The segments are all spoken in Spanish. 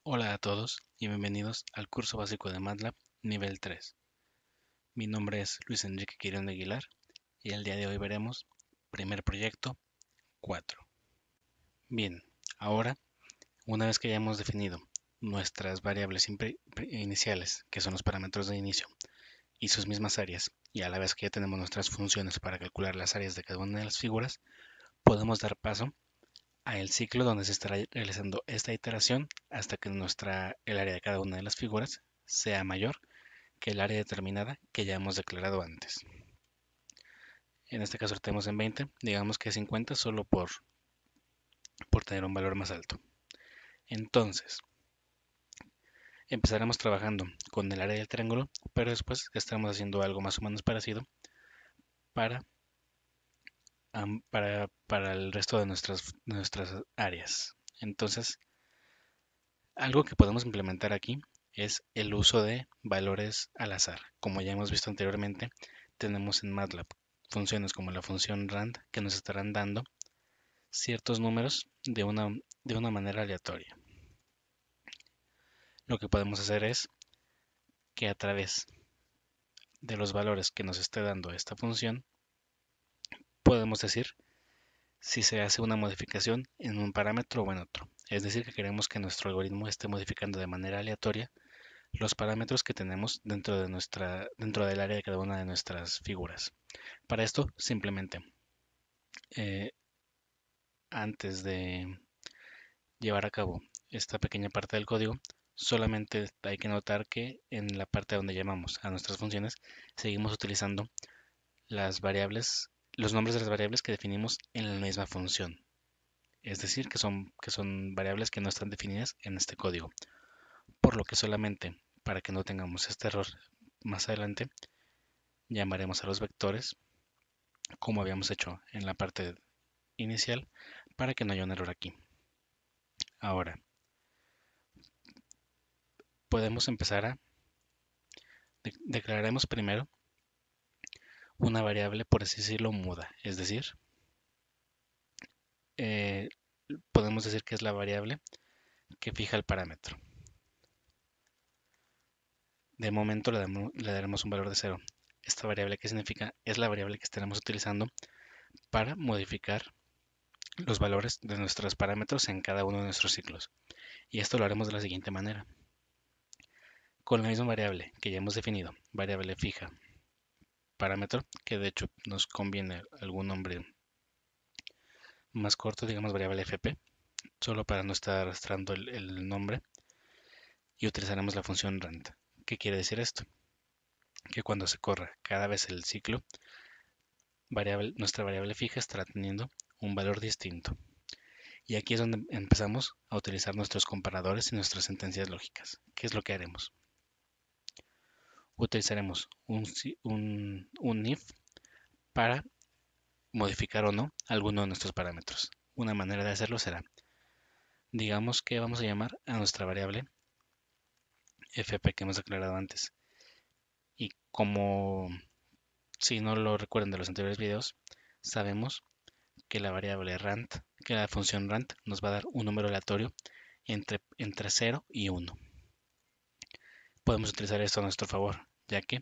Hola a todos y bienvenidos al curso básico de MATLAB nivel 3. Mi nombre es Luis Enrique Quirón de Aguilar y el día de hoy veremos primer proyecto 4. Bien, ahora, una vez que ya hemos definido nuestras variables iniciales, que son los parámetros de inicio, y sus mismas áreas, y a la vez que ya tenemos nuestras funciones para calcular las áreas de cada una de las figuras, podemos dar paso a el ciclo donde se estará realizando esta iteración hasta que el área de cada una de las figuras sea mayor que el área determinada que ya hemos declarado antes. En este caso lo tenemos en 20, digamos que 50 solo por tener un valor más alto. Entonces, empezaremos trabajando con el área del triángulo, pero después estaremos haciendo algo más o menos parecido para, para el resto de nuestras áreas. Entonces, algo que podemos implementar aquí es el uso de valores al azar. Como ya hemos visto anteriormente, tenemos en MATLAB funciones como la función rand que nos estarán dando ciertos números de una manera aleatoria. Lo que podemos hacer es que a través de los valores que nos esté dando esta función, podemos decir si se hace una modificación en un parámetro o en otro. Es decir, que queremos que nuestro algoritmo esté modificando de manera aleatoria los parámetros que tenemos dentro del área de cada una de nuestras figuras. Para esto, simplemente, eh, antes de llevar a cabo esta pequeña parte del código, solamente hay que notar que en la parte donde llamamos a nuestras funciones, seguimos utilizando las variables, los nombres de las variables que definimos en la misma función. Es decir, que son variables que no están definidas en este código. Por lo que solamente para que no tengamos este error más adelante, llamaremos a los vectores como habíamos hecho en la parte inicial para que no haya un error aquí. Ahora, podemos empezar declararemos primero una variable, por así decirlo, muda. Es decir, eh, podemos decir que es la variable que fija el parámetro. De momento le daremos un valor de 0. Esta variable, ¿qué significa? Es la variable que estaremos utilizando para modificar los valores de nuestros parámetros en cada uno de nuestros ciclos. Y esto lo haremos de la siguiente manera. Con la misma variable que ya hemos definido, variable fija, parámetro, que de hecho nos conviene algún nombre más corto, digamos variable fp, solo para no estar arrastrando el nombre, y utilizaremos la función rand. ¿Qué quiere decir esto? Que cuando se corra cada vez el ciclo, nuestra variable fija estará teniendo un valor distinto. Y aquí es donde empezamos a utilizar nuestros comparadores y nuestras sentencias lógicas. ¿Qué es lo que haremos? Utilizaremos un if para modificar o no alguno de nuestros parámetros. Una manera de hacerlo será, digamos que vamos a llamar a nuestra variable fp que hemos declarado antes. Y como si no lo recuerdan de los anteriores videos, sabemos que la variable rand, que la función rand nos va a dar un número aleatorio entre 0 y 1. Podemos utilizar esto a nuestro favor, ya que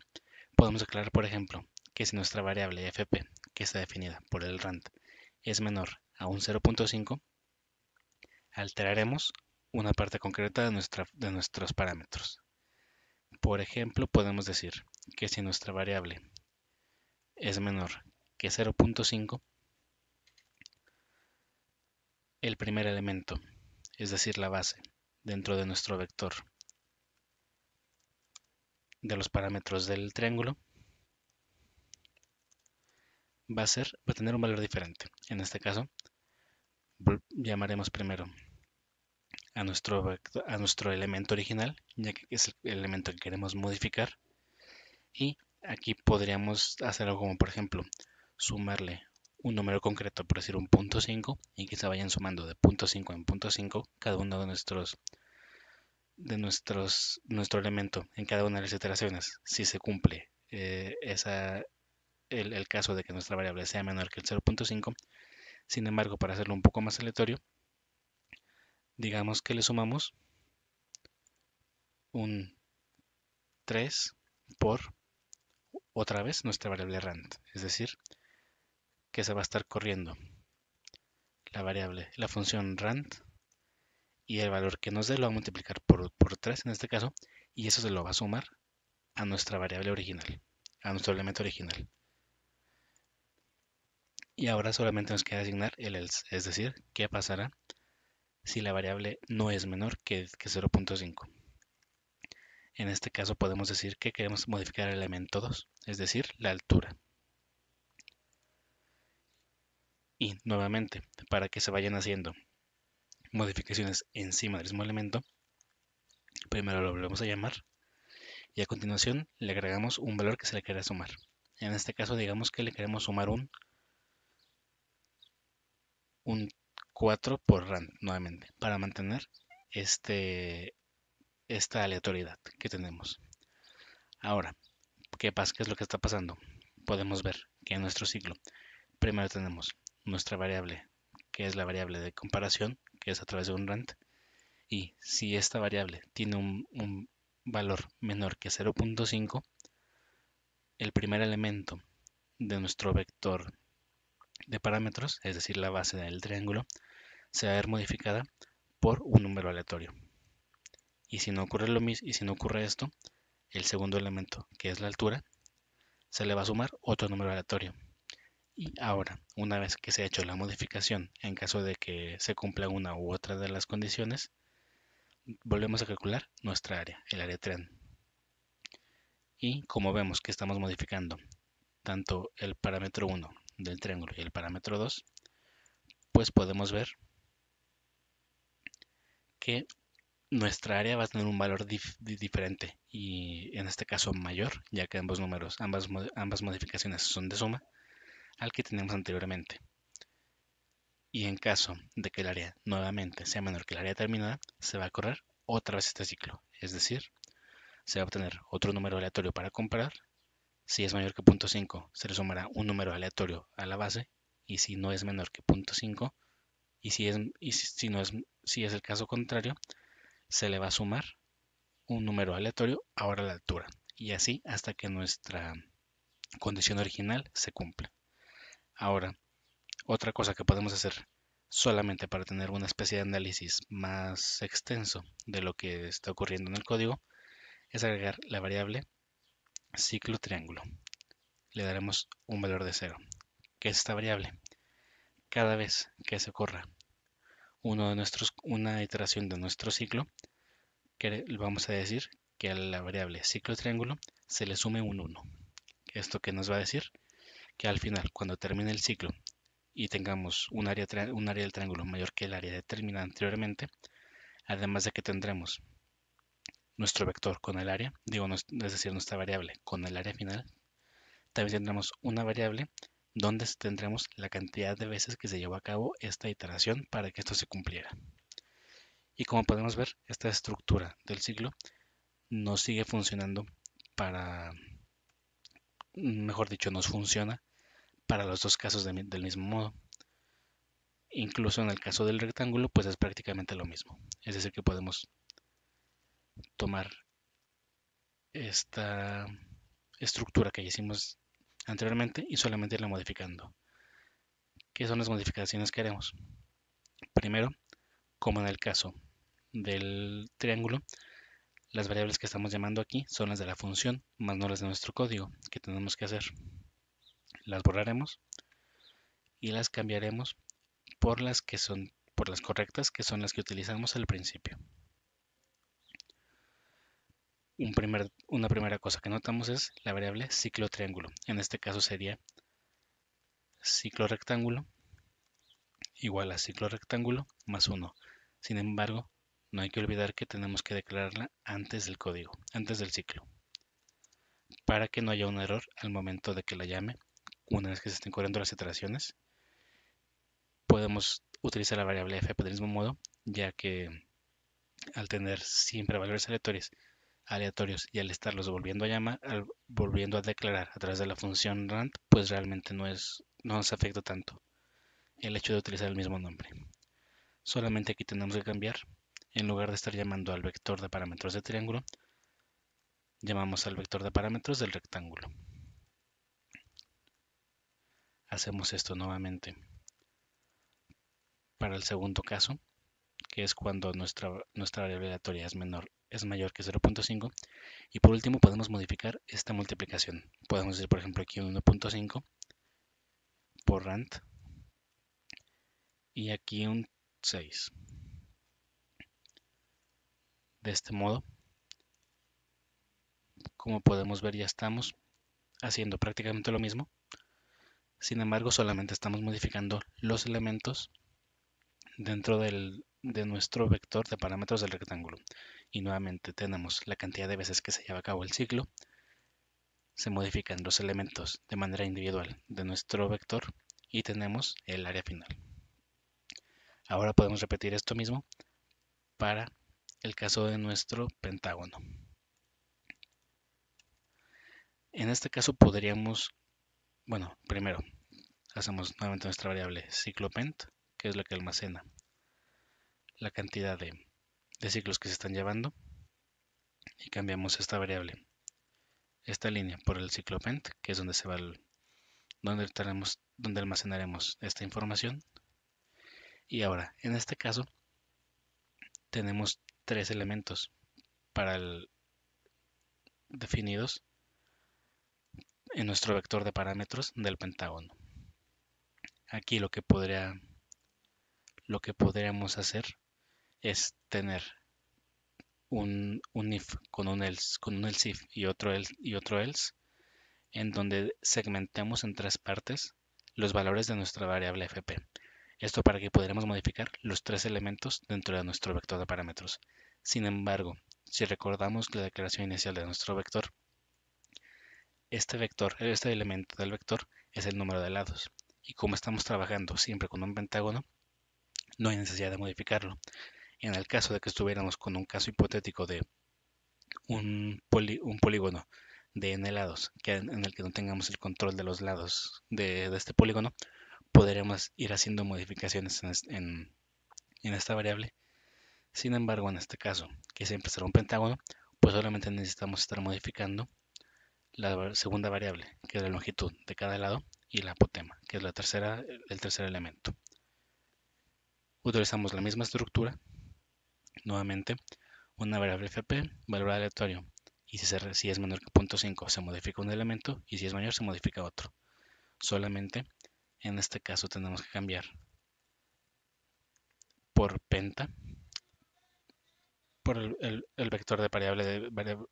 podemos declarar, por ejemplo, que si nuestra variable fp, que está definida por el rand, es menor a un 0.5, alteraremos una parte concreta de nuestros parámetros. Por ejemplo, podemos decir que si nuestra variable es menor que 0.5, el primer elemento, es decir, la base, dentro de nuestro vector de los parámetros del triángulo, va a tener un valor diferente. En este caso, llamaremos primero a nuestro elemento original, ya que es el elemento que queremos modificar. Y aquí podríamos hacer algo como, por ejemplo, sumarle un número concreto, por decir un punto 5, y que se vayan sumando de punto 5 en punto 5 cada uno nuestro elemento en cada una de las iteraciones. Si se cumple el caso de que nuestra variable sea menor que el 0.5, sin embargo, para hacerlo un poco más aleatorio, digamos que le sumamos un 3 por otra vez nuestra variable rand, es decir, que se va a estar corriendo la función rand y el valor que nos dé lo va a multiplicar por 3 en este caso, y eso se lo va a sumar a nuestra variable original, a nuestro elemento original. Y ahora solamente nos queda asignar el else, es decir, qué pasará si la variable no es menor que 0.5. En este caso podemos decir que queremos modificar el elemento 2, es decir, la altura. Y nuevamente, para que se vayan haciendo modificaciones encima del mismo elemento, primero lo volvemos a llamar y a continuación le agregamos un valor que se le quiera sumar. En este caso digamos que le queremos sumar un 4 por rand nuevamente para mantener esta aleatoriedad que tenemos. Ahora, ¿qué pasa? ¿Qué es lo que está pasando? Podemos ver que en nuestro ciclo primero tenemos nuestra variable, que es la variable de comparación, que es a través de un rand, y si esta variable tiene un valor menor que 0.5, el primer elemento de nuestro vector de parámetros, es decir, la base del triángulo, se va a ver modificada por un número aleatorio. Y si no ocurre lo mismo, y si no ocurre esto, el segundo elemento, que es la altura, se le va a sumar otro número aleatorio. Y ahora, una vez que se ha hecho la modificación, en caso de que se cumpla una u otra de las condiciones, volvemos a calcular nuestra área, el área tren. Y como vemos que estamos modificando tanto el parámetro 1 del triángulo y el parámetro 2, pues podemos ver que nuestra área va a tener un valor diferente y en este caso mayor, ya que ambos números, ambas modificaciones son de suma al que teníamos anteriormente. Y en caso de que el área nuevamente sea menor que el área determinada, se va a correr otra vez este ciclo, es decir, se va a obtener otro número aleatorio para comparar. Si es mayor que 0.5, se le sumará un número aleatorio a la base, y si no es menor que 0.5, y si es el caso contrario, se le va a sumar un número aleatorio ahora a la altura, y así hasta que nuestra condición original se cumpla. Ahora, otra cosa que podemos hacer solamente para tener una especie de análisis más extenso de lo que está ocurriendo en el código es agregar la variable ciclo triángulo. Le daremos un valor de 0. ¿Qué es esta variable? Cada vez que se corra una iteración de nuestro ciclo, vamos a decir que a la variable ciclo triángulo se le sume un 1. ¿Esto qué nos va a decir? Que al final, cuando termine el ciclo y tengamos un área del triángulo mayor que el área determinada anteriormente, además de que tendremos nuestro vector con el área, es decir, nuestra variable con el área final, también tendremos una variable donde tendremos la cantidad de veces que se llevó a cabo esta iteración para que esto se cumpliera. Y como podemos ver, esta estructura del ciclo nos sigue funcionando mejor dicho, nos funciona para los dos casos del mismo modo. Incluso en el caso del rectángulo, pues es prácticamente lo mismo. Es decir, que podemos tomar esta estructura que ya hicimos anteriormente y solamente irla modificando. ¿Qué son las modificaciones que haremos? Primero, como en el caso del triángulo, las variables que estamos llamando aquí son las de la función, más no las de nuestro código. ¿Qué tenemos que hacer? Las borraremos y las cambiaremos por las correctas, que son las que utilizamos al principio. Una primera cosa que notamos es la variable ciclo triángulo. En este caso sería ciclo rectángulo igual a ciclo rectángulo más 1. Sin embargo, no hay que olvidar que tenemos que declararla antes del código, antes del ciclo, para que no haya un error al momento de que la llame. Una vez que se estén corriendo las iteraciones, podemos utilizar la variable f del mismo modo, ya que al tener siempre valores aleatorios y al estarlos volviendo a llamar, volviendo a declarar a través de la función rand, pues realmente no nos afecta tanto el hecho de utilizar el mismo nombre. Solamente aquí tenemos que cambiar, en lugar de estar llamando al vector de parámetros de triángulo, llamamos al vector de parámetros del rectángulo. Hacemos esto nuevamente para el segundo caso, que es cuando nuestra variable aleatoria es mayor que 0.5. Y por último podemos modificar esta multiplicación. Podemos decir, por ejemplo, aquí un 1.5 por rand y aquí un 6. De este modo, como podemos ver, ya estamos haciendo prácticamente lo mismo. Sin embargo, solamente estamos modificando los elementos dentro de nuestro vector de parámetros del rectángulo. Y nuevamente tenemos la cantidad de veces que se lleva a cabo el ciclo. Se modifican los elementos de manera individual de nuestro vector y tenemos el área final. Ahora podemos repetir esto mismo para el caso de nuestro pentágono. En este caso podríamos, bueno, primero hacemos nuevamente nuestra variable ciclopent, que es la que almacena la cantidad de ciclos que se están llevando, y cambiamos esta variable, esta línea, por el ciclopent, que es donde se va donde almacenaremos esta información. Y ahora, en este caso, tenemos tres elementos definidos en nuestro vector de parámetros del pentágono. Aquí lo que podríamos hacer es tener un if con un else if y otro else, en donde segmentemos en tres partes los valores de nuestra variable fp. Esto para que pudiéramos modificar los tres elementos dentro de nuestro vector de parámetros. Sin embargo, si recordamos la declaración inicial de nuestro vector, este elemento del vector es el número de lados. Y como estamos trabajando siempre con un pentágono, no hay necesidad de modificarlo. En el caso de que estuviéramos con un caso hipotético de un polígono de n lados, en el que no tengamos el control de los lados de este polígono, podríamos ir haciendo modificaciones en esta variable. Sin embargo, en este caso, que siempre será un pentágono, pues solamente necesitamos estar modificando la segunda variable, que es la longitud de cada lado, y la apotema, que es el tercer elemento. Utilizamos la misma estructura, nuevamente, una variable fp, valor aleatorio, y si es menor que 0.5 se modifica un elemento, y si es mayor se modifica otro. Solamente en este caso tenemos que cambiar por penta, por el vector de variable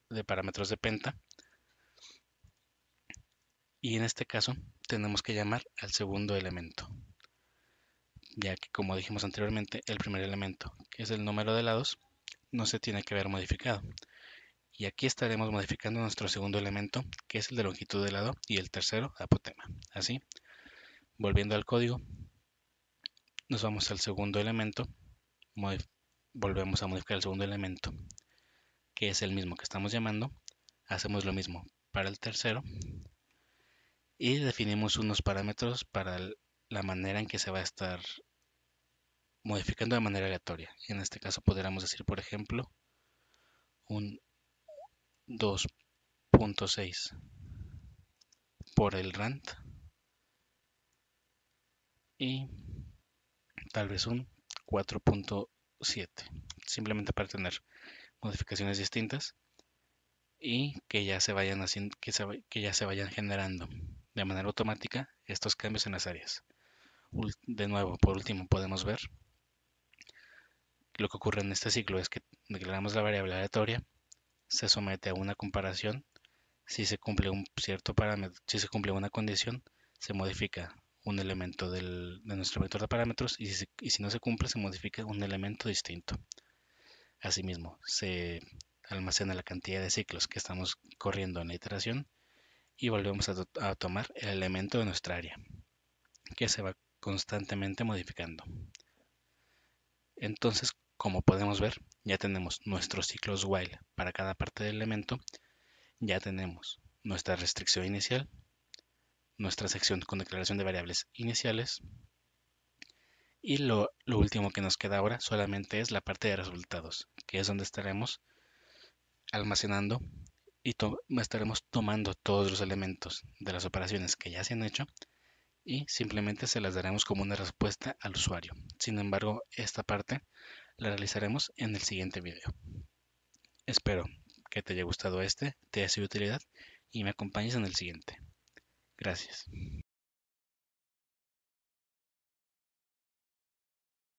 de parámetros de penta, y en este caso tenemos que llamar al segundo elemento, ya que, como dijimos anteriormente, el primer elemento, que es el número de lados, no se tiene que ver modificado. Y aquí estaremos modificando nuestro segundo elemento, que es el de longitud de lado, y el tercero, apotema. Así, volviendo al código, nos vamos al segundo elemento, volvemos a modificar el segundo elemento, que es el mismo que estamos llamando. Hacemos lo mismo para el tercero y definimos unos parámetros para la manera en que se va a estar modificando de manera aleatoria. En este caso podríamos decir, por ejemplo, un 2.6 por el rand y tal vez un 4.7, simplemente para tener modificaciones distintas y que ya se vayan haciendo, que ya se vayan generando de manera automática estos cambios en las áreas. De nuevo, por último, podemos ver lo que ocurre en este ciclo es que declaramos la variable aleatoria, se somete a una comparación. Si se cumple un cierto parámetro, si se cumple una condición, se modifica un elemento de nuestro vector de parámetros, y si no se cumple, se modifica un elemento distinto. Asimismo, se almacena la cantidad de ciclos que estamos corriendo en la iteración y volvemos a tomar el elemento de nuestra área, que se va constantemente modificando. Entonces, como podemos ver, ya tenemos nuestros ciclos while para cada parte del elemento, ya tenemos nuestra restricción inicial, nuestra sección con declaración de variables iniciales, y lo último que nos queda ahora solamente es la parte de resultados, que es donde estaremos almacenando y estaremos tomando todos los elementos de las operaciones que ya se han hecho y simplemente se las daremos como una respuesta al usuario. Sin embargo, esta parte la realizaremos en el siguiente video. Espero que te haya gustado te haya sido de utilidad y me acompañes en el siguiente. Gracias.